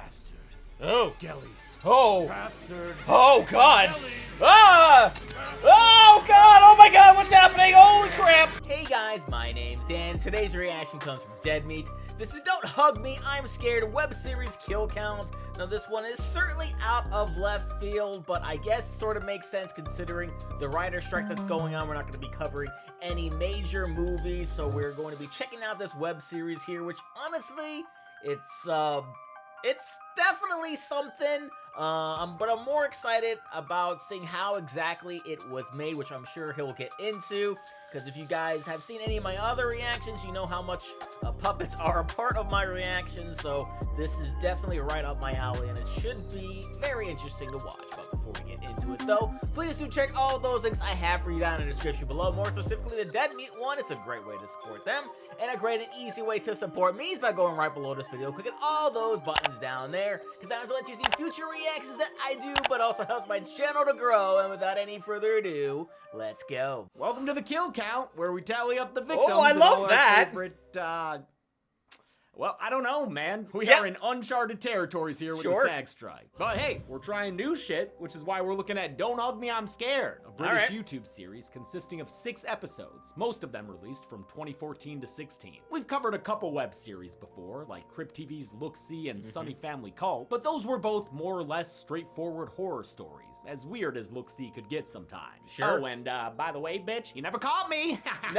Bastard. Oh. Skellies. Oh. Bastard. Oh, God. Skellies. Ah! Oh, God. Oh, my God. What's happening? Holy crap. Hey, guys. My name's Dan. Today's reaction comes from Dead Meat. This is Don't Hug Me, I'm Scared web series kill count. Now, this one is certainly out of left field, but I guess sort of makes sense considering the writer strike that's going on. We're not going to be covering any major movies, so we're going to be checking out this web series here, which honestly, it's definitely something, but I'm more excited about seeing how exactly it was made, which I'm sure he'll get into, because if you guys have seen any of my other reactions, you know how much puppets are a part of my reactions, so this is definitely right up my alley, and it should be very interesting to watch. But before we get into it, though, please do check all those links I have for you down in the description below, more specifically the Dead Meat one. It's a great way to support them, and a great and easy way to support me is by going right below this video, clicking all those buttons down there, because that will let you see future reactions that I do, but also helps my channel to grow. And without any further ado, let's go. Welcome to the kill count, where we tally up the victims. Oh, I and love all that. Our favorite, well, I don't know, man. We are in uncharted territories here with the SAG strike. But hey, we're trying new shit, which is why we're looking at Don't Hug Me, I'm Scared, a British YouTube series consisting of 6 episodes, most of them released from 2014 to 16. We've covered a couple web series before, like Crypt TV's Look See and Sunny Family Cult, but those were both more or less straightforward horror stories, as weird as Look See could get sometimes. Sure. Oh, and by the way, bitch, you never caught me! In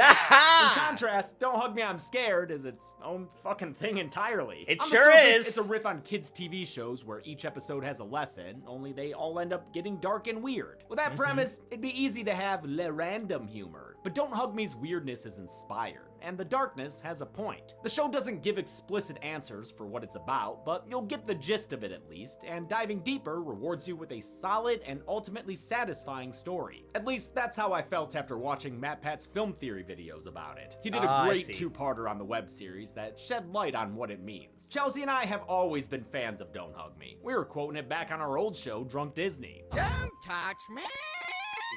In contrast, Don't Hug Me, I'm Scared is its own fucking thing entirely. It On the sure surface, is. It's a riff on kids' TV shows where each episode has a lesson, only they all end up getting dark and weird. With that premise, it'd be easy to have random humor. But Don't Hug Me's weirdness is inspired, and the darkness has a point. The show doesn't give explicit answers for what it's about, but you'll get the gist of it at least, and diving deeper rewards you with a solid and ultimately satisfying story. At least that's how I felt after watching MatPat's film theory videos about it. He did a great two-parter on the web series that shed light on what it means. Chelsea and I have always been fans of Don't Hug Me. We were quoting it back on our old show, Drunk Disney. Don't touch me!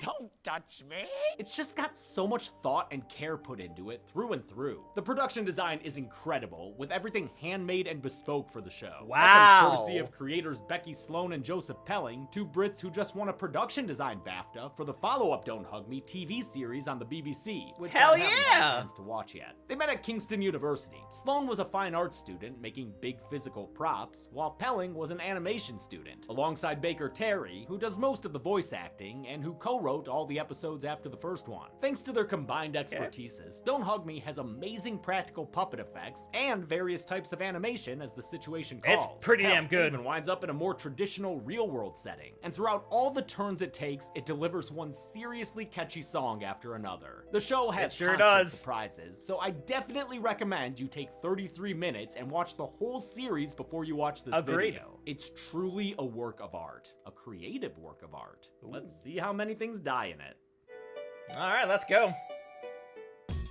Don't touch me! It's just got so much thought and care put into it through and through. The production design is incredible, with everything handmade and bespoke for the show. Wow! That comes courtesy of creators Becky Sloan and Joseph Pelling, 2 Brits who just won a production design BAFTA for the follow-up Don't Hug Me TV series on the BBC, which I haven't had a chance to watch yet. They met at Kingston University. Sloan was a fine arts student making big physical props, while Pelling was an animation student, alongside Baker Terry, who does most of the voice acting and who co-wrote all the episodes after the first one. Thanks to their combined expertises, Don't Hug Me has amazing practical puppet effects and various types of animation as the situation calls. It's pretty damn good. It even winds up in a more traditional real-world setting. And throughout all the turns it takes, it delivers one seriously catchy song after another. The show has constant surprises, so I definitely recommend you take 33 minutes and watch the whole series before you watch this video. It's truly a work of art. A creative work of art. Let's see how many things die in it. Alright, let's go.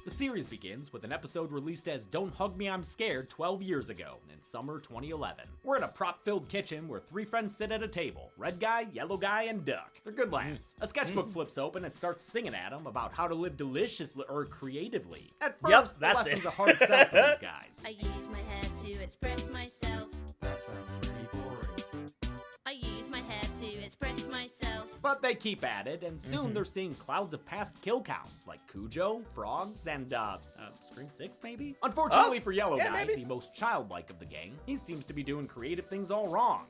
The series begins with an episode released as Don't Hug Me, I'm Scared 12 years ago, in summer 2011. We're in a prop-filled kitchen where 3 friends sit at a table. Red guy, yellow guy, and Duck. They're good lads. A sketchbook flips open and starts singing at them about how to live deliciously or creatively. At first, the lesson's a hard sell for these guys. I use my hair to express myself. That sounds pretty boring. I use my hair to express myself. But they keep at it, and soon they're seeing clouds of past kill counts, like Cujo, Frogs, and, Scream 6, maybe? Unfortunately for Yellow Guy, the most childlike of the gang, he seems to be doing creative things all wrong.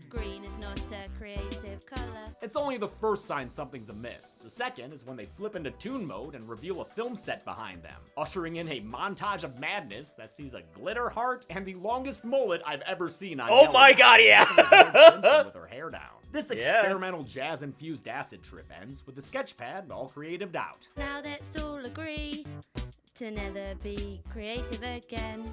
Green is not a creative color. It's only the first sign something's amiss. The second is when they flip into toon mode and reveal a film set behind them, ushering in a montage of madness that sees a glitter heart and the longest mullet I've ever seen on Yellow my Guy. God, yeah! Simpson with her hair down. This experimental jazz-infused acid trip ends with the sketchpad all creatived out. Now let's all agree to never be creative again.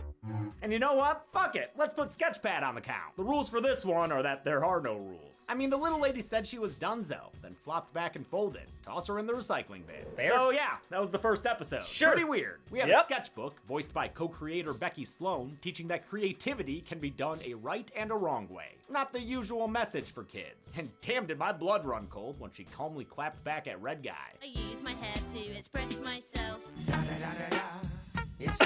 And you know what? Fuck it. Let's put sketchpad on the count. The rules for this one are that there are no rules. I mean, the little lady said she was donezo, then flopped back and folded. Toss her in the recycling bin. So yeah, that was the first episode. Pretty weird. We have a sketchbook voiced by co-creator Becky Sloan teaching that creativity can be done a right and a wrong way. Not the usual message for kids. And damn did my blood run cold when she calmly clapped back at Red Guy. I use my hair to express myself. It's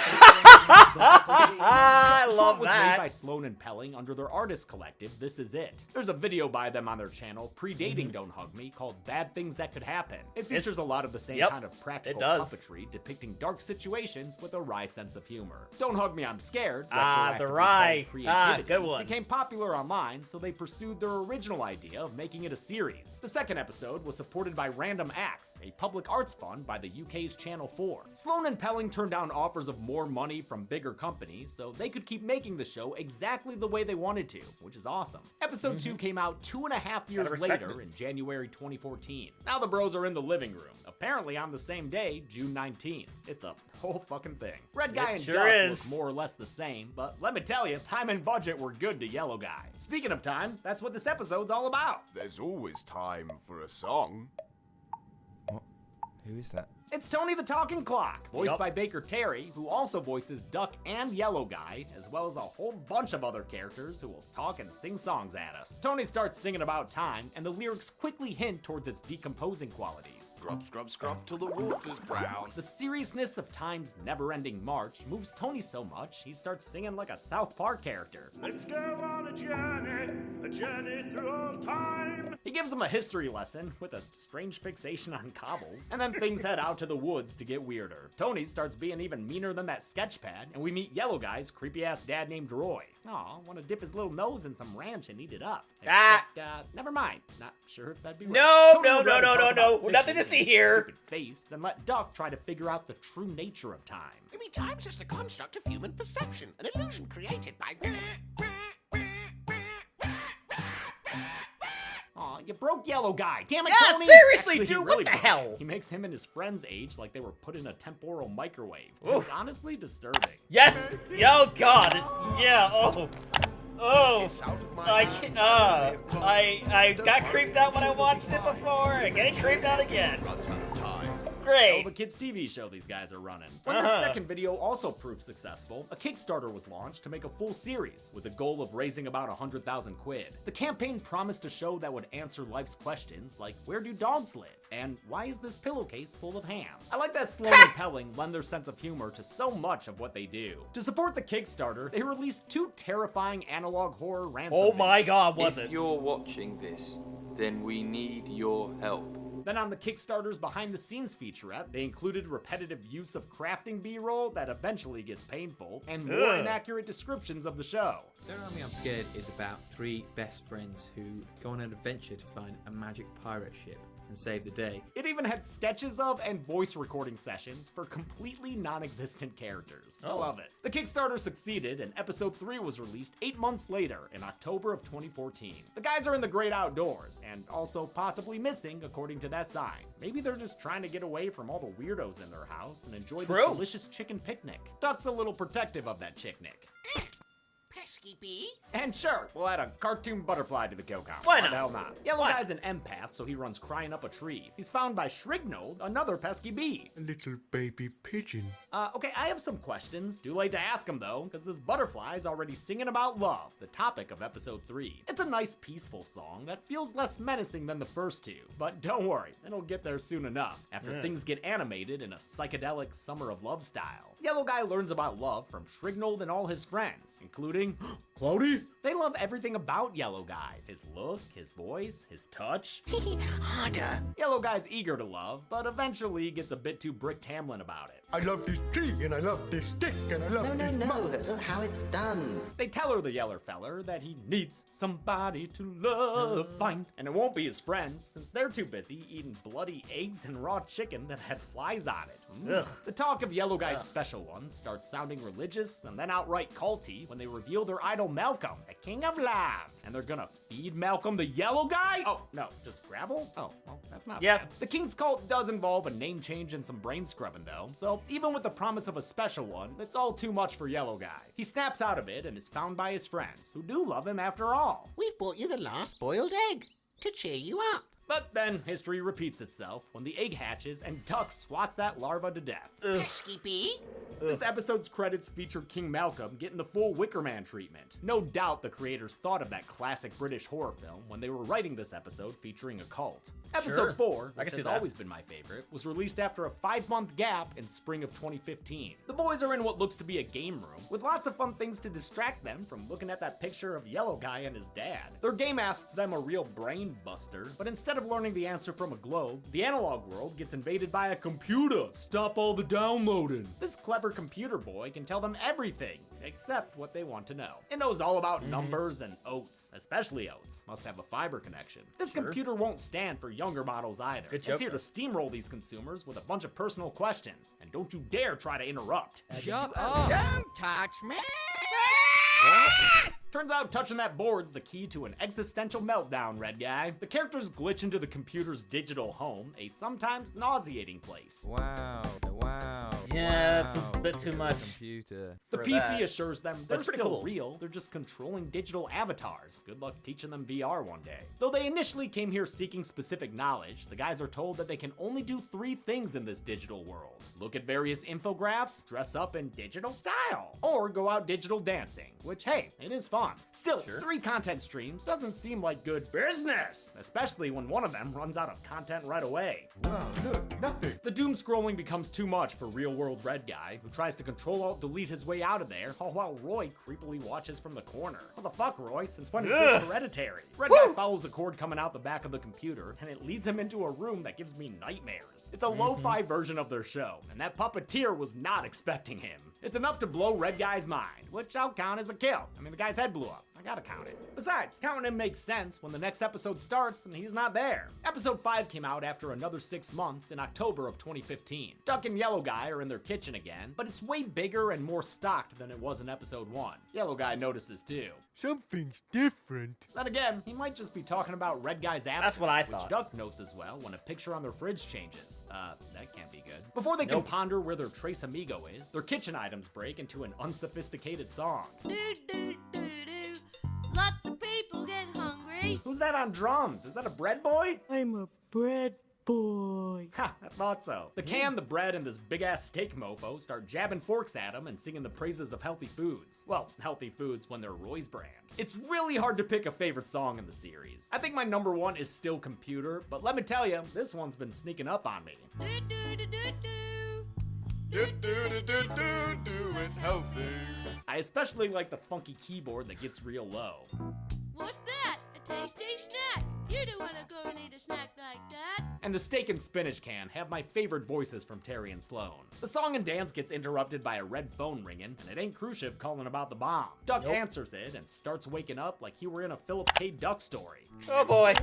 I The love song was made that. by Sloan and Pelling under their artist collective, This Is It. There's a video by them on their channel, predating Don't Hug Me, called Bad Things That Could Happen. It features a lot of the same Yep, kind of practical it does. puppetry, depicting dark situations with a wry sense of humor. Don't Hug Me, I'm Scared, The retroactively wry. called Creativity, Good one. became popular online, so they pursued their original idea of making it a series. The second episode was supported by Random Acts, a public arts fund by the UK's Channel 4. Sloan and Pelling turned down offers of more money from bigger companies, so they could keep making the show exactly the way they wanted to, which is awesome. Episode 2 came out 2.5 years respect later it. in January 2014. Now the bros are in the living room, apparently on the same day, June 19th. It's a whole fucking thing. Red Guy It and sure Duck is. look more or less the same, but let me tell you, time and budget were good to Yellow Guy. Speaking of time, that's what this episode's all about. There's always time for a song. Who is that? It's Tony the Talking Clock, voiced Yup. by Baker Terry, who also voices Duck and Yellow Guy, as well as a whole bunch of other characters who will talk and sing songs at us. Tony starts singing about time, and the lyrics quickly hint towards its decomposing qualities. Scrub, scrub, scrub till the water's brown. The seriousness of time's never-ending march moves Tony so much, he starts singing like a South Park character. Let's go on a journey through all time. He gives them a history lesson with a strange fixation on cobbles, and then things head out to the woods to get weirder. Tony starts being even meaner than that sketch pad, and we meet Yellow Guy's creepy-ass dad named Roy. Aw, wanna dip his little nose in some ranch and eat it up. Ah. Except, never mind. Not sure if that'd be right. No, Tony no, would no, rather no, talk no, about no. Nothing to fishes see and his here. stupid face than let Duck try to figure out the true nature of time. Maybe time's just a construct of human perception, an illusion created by... Aw, you broke Yellow Guy. Damn it, Yeah, Tony! seriously, Actually, he dude, what really the broke hell? him. He makes him and his friends age like they were put in a temporal microwave. It's honestly disturbing. Yes. Oh God. Yeah. Oh. Oh. It's out of my I hands. can't, I got creeped out when I watched it before. I'm getting creeped out again. Runs out of time. Oh, Great. the kids' TV show these guys are running. When the second video also proved successful, a Kickstarter was launched to make a full series with the goal of raising about 100,000 quid. The campaign promised a show that would answer life's questions like, where do dogs live? And why is this pillowcase full of ham? I like that Sloan and Pelling lend their sense of humor to so much of what they do. To support the Kickstarter, they released 2 terrifying analog horror ransom Oh my videos. God, was If it? you're watching this, then we need your help. Then on the Kickstarter's behind-the-scenes featurette, they included repetitive use of crafting B-roll that eventually gets painful, and more Ugh. inaccurate descriptions of the show. Don't Hug Me, I'm Scared is about 3 best friends who go on an adventure to find a magic pirate ship and save the day. It even had sketches of and voice recording sessions for completely non-existent characters. I love it. The Kickstarter succeeded, and episode 3 was released 8 months later in October of 2014. The guys are in the great outdoors, and also possibly missing, according to that sign. Maybe they're just trying to get away from all the weirdos in their house and enjoy this True. delicious chicken picnic. Duck's a little protective of that chicknick. Pesky bee. And sure, we'll add a cartoon butterfly to the kill count. Why the not? hell not? Yellow Why? Guy's an empath, so he runs crying up a tree. He's found by Shrignold, another pesky bee. A little baby pigeon. Okay, I have some questions. Too late to ask them though, because this butterfly's already singing about love, the topic of episode 3. It's a nice, peaceful song that feels less menacing than the first 2. But don't worry, it'll get there soon enough, after things get animated in a psychedelic summer of love style. Yellow Guy learns about love from Shrignold and all his friends, including Cloudy. They love everything about Yellow Guy. His look, his voice, his touch. Harder. Yellow Guy's eager to love, but eventually gets a bit too Brick Tamlin about it. I love this tree, and I love this stick, and I love this No, that's not how it's done. They tell her, the Yeller feller, that he needs somebody to love, find, and it won't be his friends, since they're too busy eating bloody eggs and raw chicken that had flies on it. Ugh. The talk of Yellow Guy's special one starts sounding religious and then outright culty when they reveal their idol Malcolm, the king of love. And they're gonna feed Malcolm the Yellow Guy? Oh, no, just gravel? Oh, well, that's not Yep. bad. The King's Cult does involve a name change and some brain scrubbing though, so even with the promise of a special one, it's all too much for Yellow Guy. He snaps out of it and is found by his friends, who do love him after all. We've brought you the last boiled egg to cheer you up. But then history repeats itself when the egg hatches and Duck swats that larva to death. Pesky. This episode's credits feature King Malcolm getting the full Wicker Man treatment. No doubt the creators thought of that classic British horror film when they were writing this episode featuring a cult. Episode 4, I can which see has that. always been my favorite, was released after a 5-month gap in spring of 2015. The boys are in what looks to be a game room, with lots of fun things to distract them from looking at that picture of Yellow Guy and his dad. Their game asks them a real brain buster, but instead of learning the answer from a globe, the analog world gets invaded by a computer. Stop all the downloading. This clever computer boy can tell them everything, except what they want to know. It knows all about numbers and oats, especially oats. Must have a fiber connection. This computer won't stand for younger models either. Good It's joke, here to though. steamroll these consumers with a bunch of personal questions. And don't you dare try to interrupt. Shut up! Don't touch me. Turns out touching that board's the key to an existential meltdown, Red Guy. The characters glitch into the computer's digital home, a sometimes nauseating place. Wow! Wow! Yeah, that's a wow. bit too much. Computer. The for PC that. assures them they're That's pretty still cool. real, they're just controlling digital avatars. Good luck teaching them VR one day. Though they initially came here seeking specific knowledge, the guys are told that they can only do 3 things in this digital world. Look at various infographics, dress up in digital style, or go out digital dancing, which hey, it is fun. Still, 3 content streams doesn't seem like good business, especially when one of them runs out of content right away. Wow, look, nothing. The doom scrolling becomes too much for real-world Red Guy, who tries to Control-Alt-Delete his way out of there, all while Roy creepily watches from the corner. What the fuck, Roy? Since when is this hereditary? Red Guy follows a cord coming out the back of the computer, and it leads him into a room that gives me nightmares. It's a lo-fi version of their show, and that puppeteer was not expecting him. It's enough to blow Red Guy's mind, which I'll count as a kill. I mean, the guy's head blew up. I gotta count it. Besides, counting him makes sense when the next episode starts and he's not there. Episode 5 came out after another 6 months in October of 2015. Duck and Yellow Guy are in their kitchen again, but it's way bigger and more stocked than it was in episode 1. Yellow Guy notices too. Something's different. Then again, he might just be talking about Red Guy's absence, That's what I which thought. Duck notes as well when a picture on their fridge changes. That can't be good. Before they can ponder where their Trace Amigo is, their kitchen items break into an unsophisticated song. Do do do do. Lots of people get hungry. Who's that on drums? Is that a bread boy? I'm a bread boy. Ha, I thought so. The can, the bread, and this big-ass steak mofo start jabbing forks at him and singing the praises of healthy foods. Well, healthy foods when they're Roy's brand. It's really hard to pick a favorite song in the series. I think my number 1 is still Computer, but let me tell you, this one's been sneaking up on me. Do do do do do. Doing healthy. I especially like the funky keyboard that gets real low. What's that? A tasty snack. You don't want to go and eat a snack like that. And the steak and spinach can have my favorite voices from Terry and Sloan. The song and dance gets interrupted by a red phone ringing, and it ain't Khrushchev calling about the bomb. Duck answers it and starts waking up like he were in a Philip K. Duck story. Oh boy.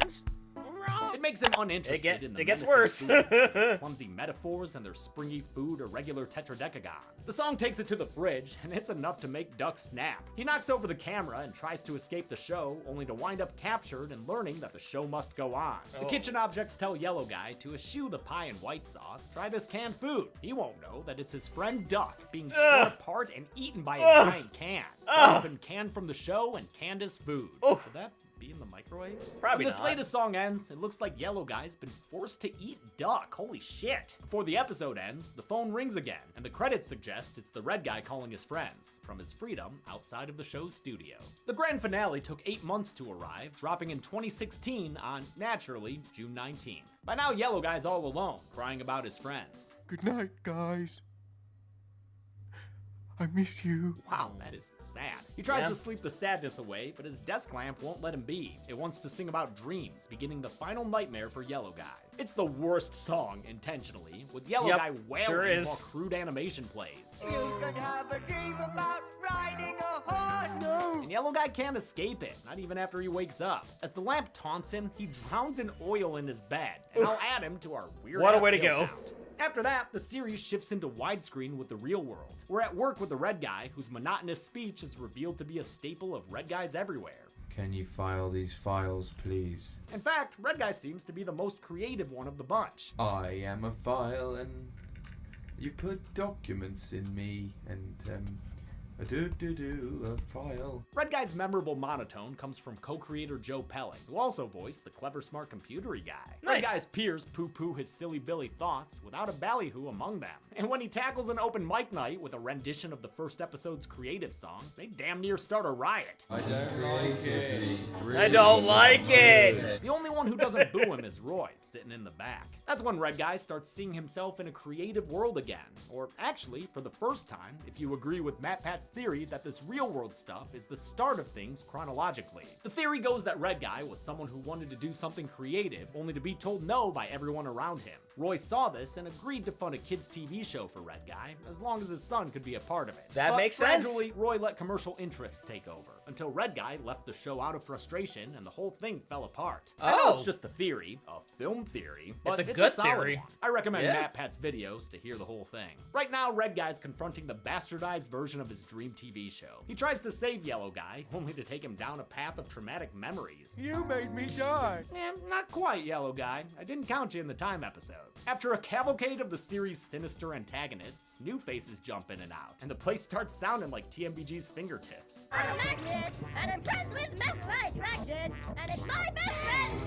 It makes him uninterested in the it gets menacing worse. food, clumsy metaphors, and their springy food or regular tetradecagon. The song takes it to the fridge, and it's enough to make Duck snap. He knocks over the camera and tries to escape the show, only to wind up captured and learning that the show must go on. The kitchen objects tell Yellow Guy to eschew the pie and white sauce, try this canned food. He won't know that it's his friend Duck being torn apart and eaten by a giant can. Duck's been canned from the show and canned as food. Should that be in the microwave? Probably When this not. latest song ends, it looks like Yellow Guy's been forced to eat Duck. Holy shit. Before the episode ends, the phone rings again, and the credits suggest it's the Red Guy calling his friends from his freedom outside of the show's studio. The grand finale took 8 months to arrive, dropping in 2016 on, naturally, June 19th. By now, Yellow Guy's all alone, crying about his friends. Good night, guys. I miss you. Wow, that is sad. He tries Yeah. to sleep the sadness away, but his desk lamp won't let him be. It wants to sing about dreams, beginning the final nightmare for Yellow Guy. It's the worst song, intentionally, with Yellow Yep, Guy wailing sure is. while crude animation plays. You could have a dream about riding a horse. And Yellow Guy can't escape it, not even after he wakes up. As the lamp taunts him, he drowns in oil in his bed, and I'll add him to our weird What a ass way to kill go. count. After that, the series shifts into widescreen with the real world. We're at work with the Red Guy, whose monotonous speech is revealed to be a staple of Red Guys everywhere. Can you file these files, please? In fact, Red Guy seems to be the most creative one of the bunch. I am a file and you put documents in me and A file. Red Guy's memorable monotone comes from co-creator Joe Pelling, who also voiced the clever smart computery guy. Nice. Red Guy's peers poo-poo his silly billy thoughts without a ballyhoo among them. And when he tackles an open mic night with a rendition of the first episode's creative song, they damn near start a riot. I don't like it. I don't like it. The only one who doesn't boo him is Roy, sitting in the back. That's when Red Guy starts seeing himself in a creative world again. Or actually, for the first time, if you agree with Matt Pat's theory that this real world stuff is the start of things chronologically. The theory goes that Red Guy was someone who wanted to do something creative, only to be told no by everyone around him. Roy saw this and agreed to fund a kids' TV show for Red Guy, as long as his son could be a part of it. That But makes sense. gradually, Roy let commercial interests take over, until Red Guy left the show out of frustration and the whole thing fell apart. I know it's just a theory, a film theory, but It's a it's good a solid theory. one. I recommend Yeah. Matt Pat's videos to hear the whole thing. Right now, Red Guy's confronting the bastardized version of his dream TV show. He tries to save Yellow Guy, only to take him down a path of traumatic memories. You made me die. Not quite, Yellow Guy. I didn't count you in the time episode. After a cavalcade of the series' sinister antagonists, new faces jump in and out, and the place starts sounding like TMBG's fingertips. I'm a magnet, and I'm friends with Matt by attraction, and it's my best friend.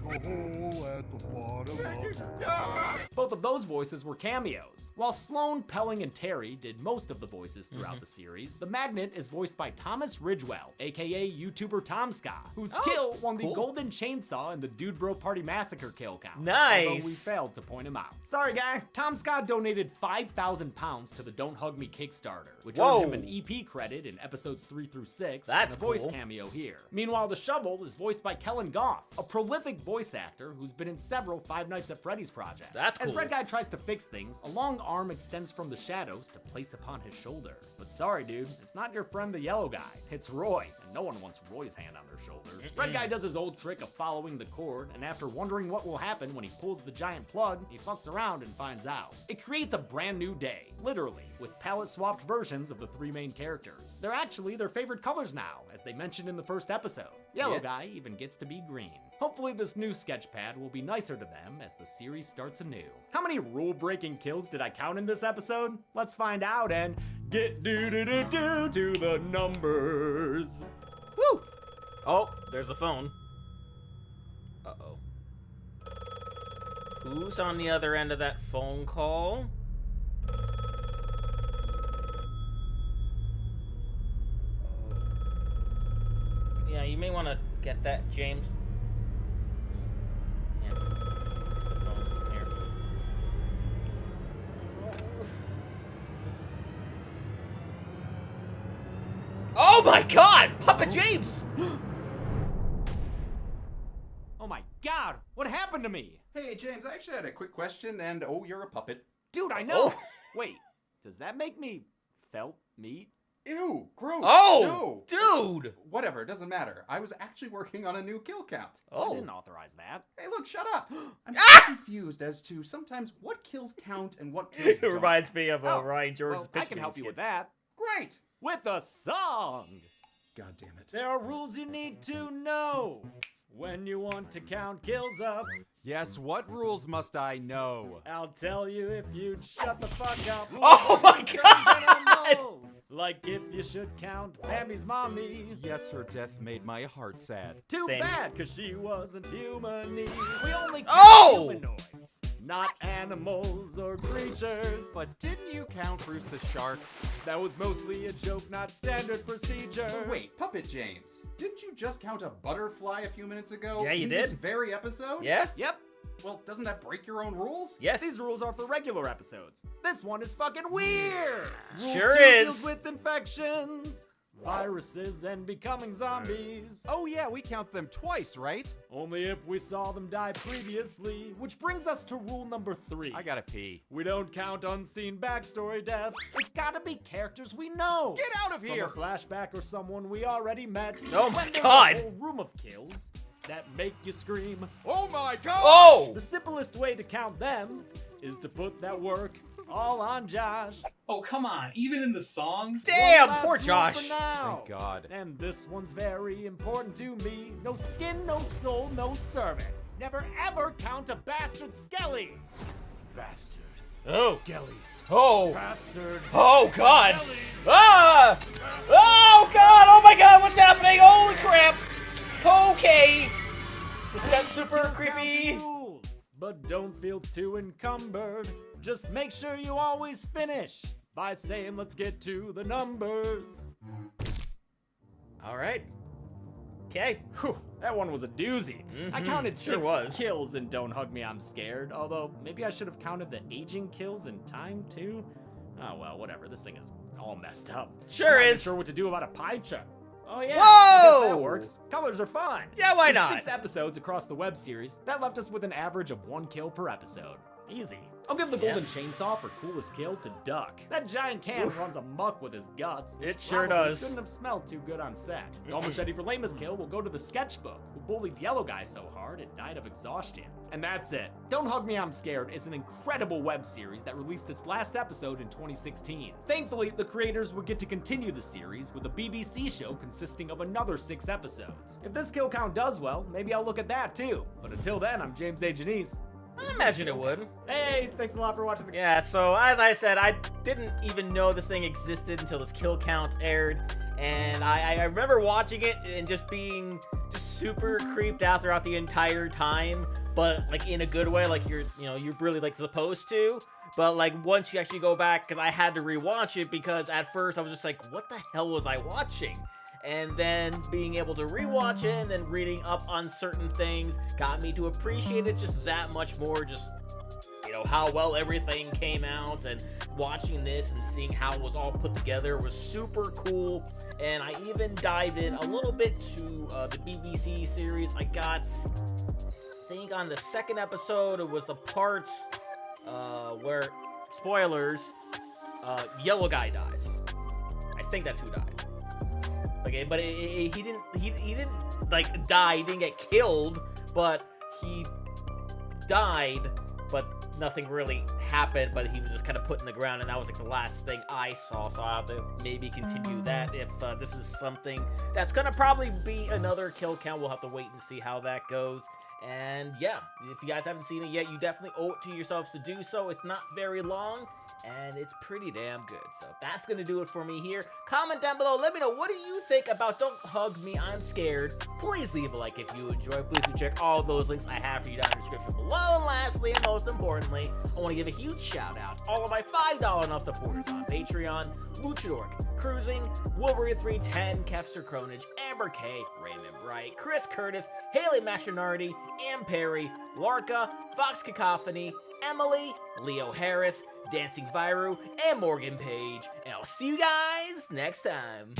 Dig a hole at the bottom of Both of those voices were cameos. While Sloan, Pelling, and Terry did most of the voices throughout the series, the Magnet is voiced by Thomas Ridgewell, aka YouTuber Tom Scott, whose kill won the Golden Chainsaw in the Dude Bro Party Massacre kill count. Nice. Although we failed to point him out. Sorry, guy. Tom Scott donated £5,000 to the Don't Hug Me Kickstarter, which earned him an EP credit in episodes 3 through 6, That's and a voice cool. cameo here. Meanwhile, the Shovel is voiced by Kellen Goff, a prolific voice actor who's been in several Five Nights at Freddy's projects. That's As cool. Red Guy tries to fix things, a long arm extends from the shadows to place upon his shoulder. But sorry, dude, it's not your friend the yellow guy. It's Roy, and no one wants Roy's hand on their shoulder. Red Guy does his old trick of following the cord, and after wondering what will happen when he pulls the giant plug, he fucks around and finds out. It creates a brand new day, literally, with palette-swapped versions of the three main characters. They're actually their favorite colors now, as they mentioned in the first episode. Yellow Guy even gets to be green. Hopefully this new sketchpad will be nicer to them as the series starts anew. How many rule-breaking kills did I count in this episode? Let's find out and get do-do-do-do to the numbers. Woo! Oh, there's the phone. Uh-oh. Who's on the other end of that phone call? Yeah, you may want to get that, James. Yeah. The phone here. Oh my God! Papa James! Oh my god, what happened to me? Hey, James, I actually had a quick question, and oh, you're a puppet. Dude, I know! Wait, does that make me felt meat? Ew, gross. Oh, no. dude! Whatever, it doesn't matter. I was actually working on a new kill count. I didn't authorize that. Hey, look, shut up. I'm so confused as to sometimes what kills count and what kills It don't. reminds me of Ryan George's Well, I pitch can help you with skits. that. Great. With a song! God damn it. There are rules you need to know when you want to count kills up. Yes, what rules must I know? I'll tell you if you'd shut the fuck up. Oh my God! Like if you should count Bambi's mommy. Yes, her death made my heart sad. Too Same. bad, cause she wasn't human-y. We only count Oh! humanoids, not animals or creatures. But didn't you count Bruce the shark? That was mostly a joke, not standard procedure. Wait, Puppet James, didn't you just count a butterfly a few minutes ago? Yeah, you in did. This very episode? Yeah? Yep. Well, doesn't that break your own rules? Yes. These rules are for regular episodes. This one is fucking weird. Rule Sure 2 is. deals with infections, viruses, and becoming zombies. Oh yeah, we count them twice, right? Only if we saw them die previously. Which brings us to rule number 3. I gotta pee. We don't count unseen backstory deaths. It's gotta be characters we know. Get out of here! From a flashback or someone we already met. Oh my When there's God. a whole room of kills that make you scream. Oh my god! Oh! The simplest way to count them is to put that work all on Josh. Oh, come on. Even in the song? Damn, One last poor rule Josh. for now. Thank God. And this one's very important to me. No skin, no soul, no service. Never ever count a bastard skelly. Bastard. Oh. Skellies. Oh. Bastard. Oh, God. Skellies. Ah! Oh, God. Oh, my God. What's happening? Holy crap. Okay. This got super creepy. Rules, but don't feel too encumbered. Just make sure you always finish by saying, let's get to the numbers. All right. Okay. Whew, that one was a doozy. I counted 6 kills in Don't Hug Me, I'm Scared. Although, maybe I should have counted the aging kills in time, too. Oh, well, whatever. This thing is all messed up. Sure I'm not even is. sure what to do about a pie chart. Oh, yeah. Whoa! I guess that works. Colors are fun. Yeah, why With not? 6 episodes across the web series, that left us with an average of 1 kill per episode. Easy. I'll give the golden chainsaw for coolest kill to Duck. That giant can runs amok with his guts. Which It sure probably does. Couldn't have smelled too good on set. The machete for lamest kill will go to the sketchbook, who bullied Yellow Guy so hard it died of exhaustion. And that's it. Don't Hug Me, I'm Scared is an incredible web series that released its last episode in 2016. Thankfully, the creators would get to continue the series with a BBC show consisting of another 6 episodes. If this kill count does well, maybe I'll look at that too. But until then, I'm James A. Janice. I imagine it would. Hey, thanks a lot for watching the Yeah, so as I said, I didn't even know this thing existed until this kill count aired. And I remember watching it and just being super creeped out throughout the entire time. But like in a good way, like you're really like supposed to. But like once you actually go back, because I had to rewatch it because at first I was just like, what the hell was I watching? And then being able to rewatch it and then reading up on certain things got me to appreciate it just that much more. Just, how well everything came out, and watching this and seeing how it was all put together was super cool. And I even dived in a little bit to the BBC series. I think on the 2nd episode, it was the parts where, spoilers, Yellow Guy dies. I think that's who died. Okay, but he didn't like die. He didn't get killed, but he died. But nothing really happened. But he was just kind of put in the ground, and that was like the last thing I saw. So I'll have to maybe continue that if this is something that's gonna probably be another kill count. We'll have to wait and see how that goes. And yeah, if you guys haven't seen it yet, you definitely owe it to yourselves to do so. It's not very long, and it's pretty damn good. So that's going to do it for me here. Comment down below. Let me know, what do you think about Don't Hug Me, I'm Scared? Please leave a like if you enjoy. Please do check all those links I have for you down in the description below. And lastly, and most importantly, I want to give a huge shout out to all of my $5 and up supporters on Patreon: Luchador, Cruising, Wolverine310, Kefster Cronage, Amber K, Raymond Bright, Chris Curtis, Haley Mastronardi, Am Perry, Larka, Fox Cacophony, Emily, Leo Harris, Dancing Viru, and Morgan Page. And I'll see you guys next time.